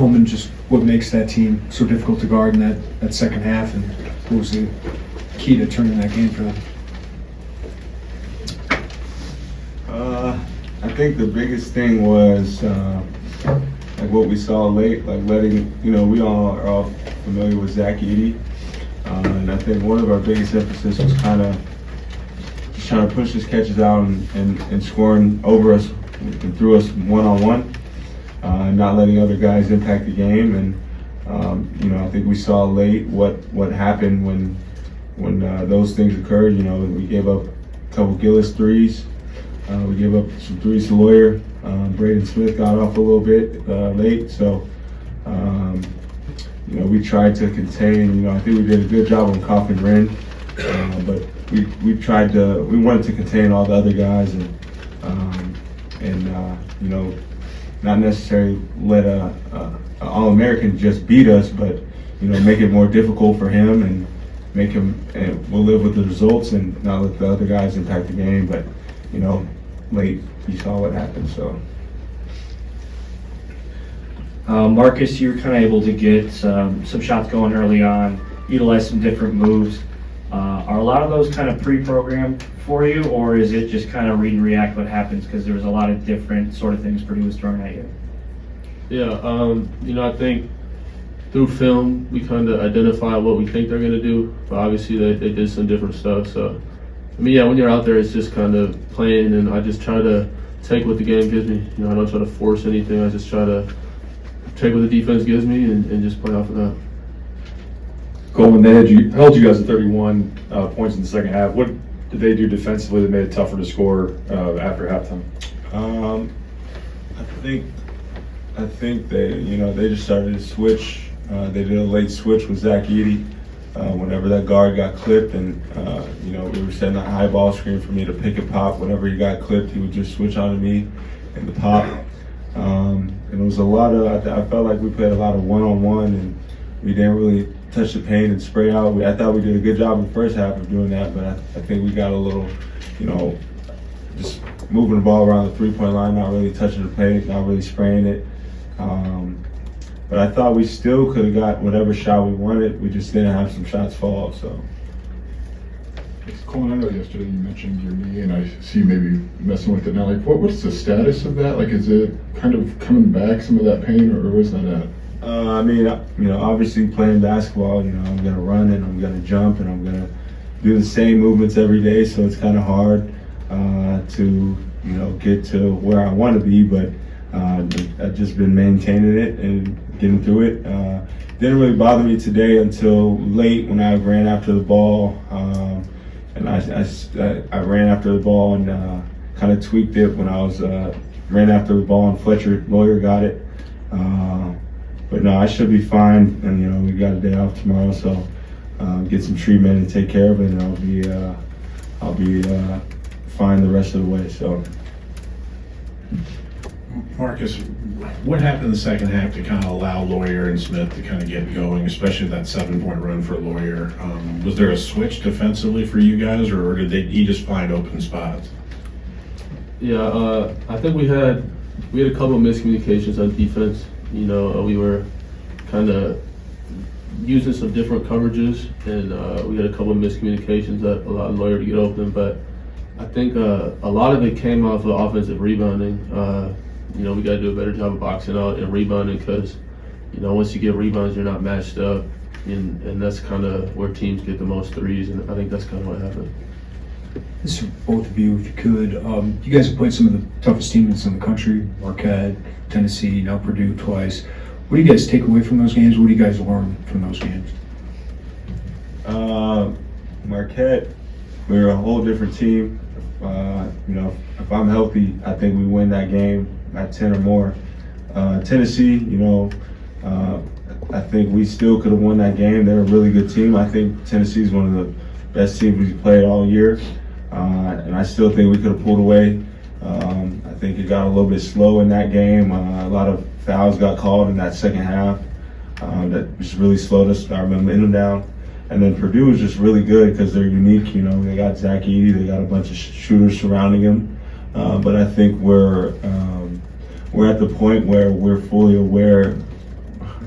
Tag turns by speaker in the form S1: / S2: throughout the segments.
S1: Coleman, just what makes that team so difficult to guard in that second half, and what was the key to turning that game for them?
S2: I think the biggest thing was like what we saw late, like letting, we all are all familiar with Zach Edey. And I think one of our biggest emphasis was kind of just trying to push his catches out and scoring over us and through us one-on-one, not letting other guys impact the game. And, I think we saw late what happened when those things occurred. We gave up a couple Gillis threes. We gave up some threes to Lawyer. Braden Smith got off a little bit late. So, we tried to contain, I think we did a good job on Coffin Wren, but we wanted to contain all the other guys and not necessarily let a All-American just beat us, but, make it more difficult for him and make him, and we'll live with the results and not let the other guys impact the game. But, late, you saw what happened, so.
S3: Marcus, you were kind of able to get some shots going early on, utilize some different moves. Are a lot of those kind of pre-programmed for you, or is it just kind of read and react what happens? Because there was a lot of different sort of things Purdue was throwing at you.
S4: Yeah, I think through film we kind of identify what we think they're going to do, but obviously they did some different stuff. So, when you're out there, it's just kind of playing, and I just try to take what the game gives me. I don't try to force anything. I just try to take what the defense gives me and just play off of that.
S5: Coleman, they held you guys to 31 points in the second half. What did they do defensively that made it tougher to score after halftime?
S2: I think they just started to switch. They did a late switch with Zach Edey. Whenever that guard got clipped, and we were setting a high ball screen for me to pick and pop. Whenever he got clipped, he would just switch on to me and the pop. And it was a lot of. I felt like we played a lot of one-on-one, and we didn't really touch the paint and spray out. I thought we did a good job in the first half of doing that, but I think we got a little, just moving the ball around the three-point line, not really touching the paint, not really spraying it. But I thought we still could have got whatever shot we wanted. We just didn't have some shots fall. So.
S6: Coleman, I know yesterday you mentioned your knee, and I see you maybe messing with it now. Like, what's the status of that? Like, is it kind of coming back, some of that pain, or where's that at?
S2: Obviously playing basketball, I'm gonna run and I'm gonna jump and I'm gonna do the same movements every day. So it's kind of hard to get to where I want to be, but I've just been maintaining it and getting through it. Didn't really bother me today until late when I ran after the ball. And I ran after the ball and kind of tweaked it when I was ran after the ball, and Fletcher Lawyer got it. But no, I should be fine. And we got a day off tomorrow, so get some treatment and take care of it, and I'll be fine the rest of the way. So.
S7: Marcus, what happened in the second half to kind of allow Lawyer and Smith to kind of get going, especially that 7-point run for Lawyer? Was there a switch defensively for you guys, or did he just find open spots?
S4: Yeah, I think we had a couple of miscommunications on defense. We were kind of using some different coverages, and we had a couple of miscommunications that allowed Lawyer to get open. But I think a lot of it came off of offensive rebounding. We got to do a better job of boxing out and rebounding, because, once you get rebounds, you're not matched up, and that's kind of where teams get the most threes, and I think that's kind of what happened.
S1: This is for both of you, if you could. You guys have played some of the toughest teams in the country, Marquette, Tennessee, now Purdue twice. What do you guys take away from those games? What do you guys learn from those games?
S2: Marquette, we're a whole different team. If I'm healthy, I think we win that game at 10 or more. Tennessee, I think we still could have won that game. They're a really good team. I think Tennessee is one of the best teams we've played all year, and I still think we could have pulled away. I think it got a little bit slow in that game. A lot of fouls got called in that second half that just really slowed us, our momentum down. And then Purdue is just really good because they're unique. They got Zach Edey, they got a bunch of shooters surrounding him. But I think we're at the point where we're fully aware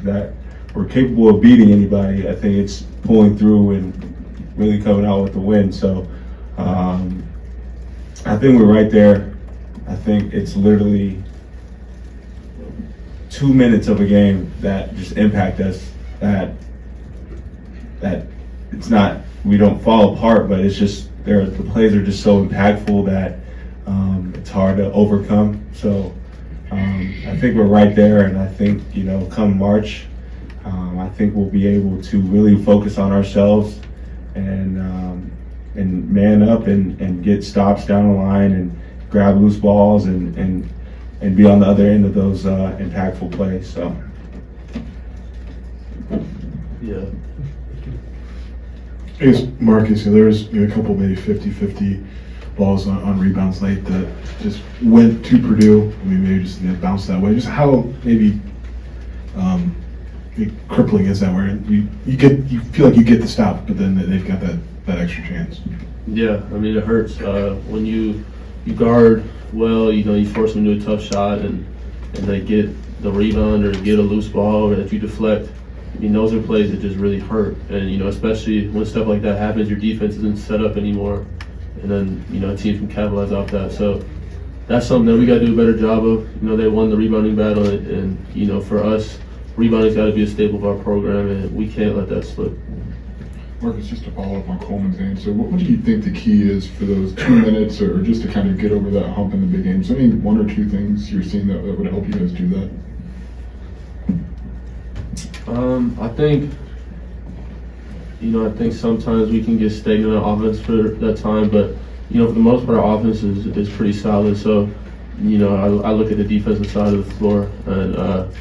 S2: that we're capable of beating anybody. I think it's pulling through and really coming out with the win. So I think we're right there. I think it's literally 2 minutes of a game that just impact us, that it's not, we don't fall apart, but it's just the plays are just so impactful that it's hard to overcome. So I think we're right there, and I think, you know, come March, I think we'll be able to really focus on ourselves and man up and get stops down the line and grab loose balls and be on the other end of those impactful plays. So
S4: Yeah.
S6: I guess, Marcus, there was a couple maybe 50-50 balls on rebounds late that just went to Purdue. I mean, maybe just bounced that way. Just how maybe crippling is that, where you feel like you get the stop, but then they've got that extra chance.
S4: Yeah, I mean, it hurts when you guard well. You know, you force them to a tough shot, and they get the rebound or get a loose ball that you deflect. I mean, those are plays that just really hurt. And, you know, especially when stuff like that happens, your defense isn't set up anymore. And then, you know, teams can capitalize off that. So that's something that we got to do a better job of. You know, they won the rebounding battle. And you know, for us, rebounding's got to be a staple of our program, and we can't let that slip.
S6: Marcus, just to follow up on Coleman's answer, what do you think the key is for those 2 minutes or just to kind of get over that hump in the big games? Any one or two things you're seeing that would help you guys do that?
S4: I think, you know, I think sometimes we can get stagnant on offense for that time, but, you know, for the most part, our offense is pretty solid. So, you know, I look at the defensive side of the floor, and,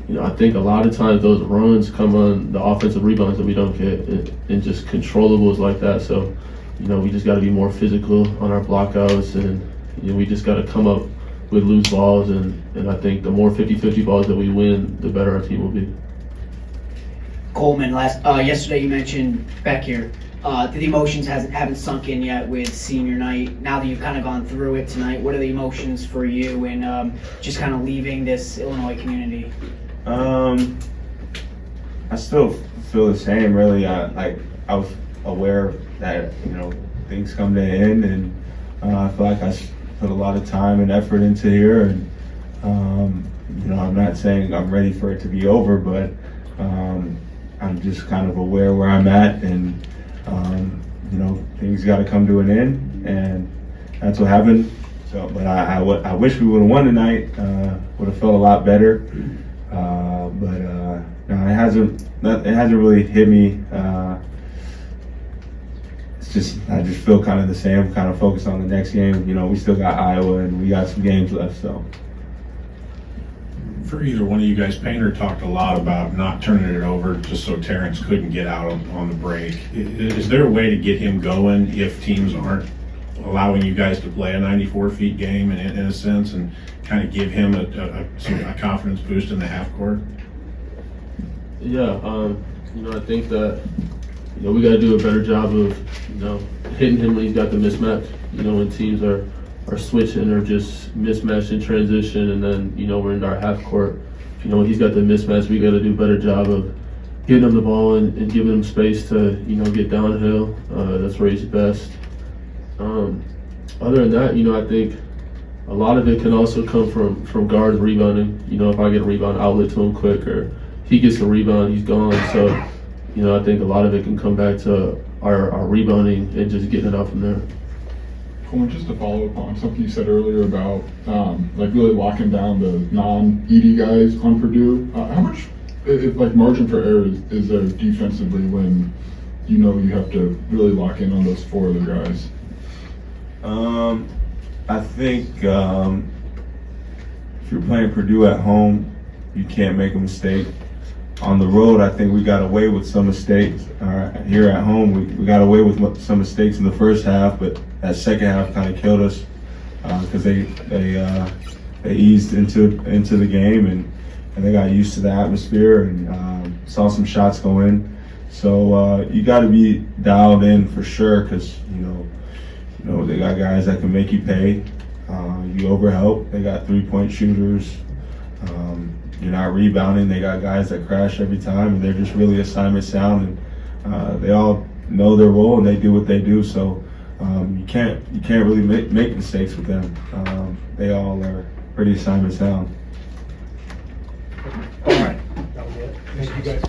S4: you know, I think a lot of times those runs come on the offensive rebounds that we don't get, and just controllables like that. So, you know, we just got to be more physical on our blockouts, and, you know, we just got to come up with loose balls, and I think the more 50-50 balls that we win, the better our team will be.
S8: Coleman, yesterday you mentioned back here that the emotions haven't sunk in yet with senior night. Now that you've kind of gone through it tonight, what are the emotions for you and just kind of leaving this Illinois community?
S2: I still feel the same, really. I was aware that, you know, things come to an end, and I feel like I put a lot of time and effort into here, and you know, I'm not saying I'm ready for it to be over, but I'm just kind of aware where I'm at, and you know, things got to come to an end, and that's what happened. So, but I wish we would have won tonight. Would have felt a lot better. But no, it hasn't really hit me. It's just, I just feel kind of the same. I'm kind of focused on the next game. You know, we still got Iowa, and we got some games left. So.
S7: For either one of you guys, Painter talked a lot about not turning it over just so Terrence couldn't get out on the break. Is there a way to get him going if teams aren't allowing you guys to play a 94-feet game in a sense, and kind of give him a confidence boost in the half court?
S4: Yeah, you know, I think that, you know, we got to do a better job of, you know, hitting him when he's got the mismatch. You know, when teams are switching or just mismatched in transition, and then, you know, we're into our half court. You know, when he's got the mismatch, we got to do a better job of getting him the ball and giving him space to, you know, get downhill. That's where he's best. Other than that, you know, I think a lot of it can also come from guards rebounding. You know, if I get a rebound outlet to him quick, or he gets a rebound, he's gone. So, you know, I think a lot of it can come back to our rebounding and just getting it out from there.
S6: Coleman, just to follow up on something you said earlier about like really locking down the non-ED guys on Purdue. How much like margin for error is there defensively when you know you have to really lock in on those four other guys?
S2: I think if you're playing Purdue at home, you can't make a mistake. On the road, I think we got away with some mistakes. Here at home, we got away with some mistakes in the first half, but that second half kind of killed us because they eased into the game, and they got used to the atmosphere and saw some shots go in. So you got to be dialed in for sure, because you know they got guys that can make you pay. You overhelp. They got 3-point shooters. you're not rebounding. They got guys that crash every time, and they're just really assignment sound, and they all know their role and they do what they do. So you can't really make mistakes with them. They all are pretty assignment sound.
S9: All right. That was it. Thank you guys.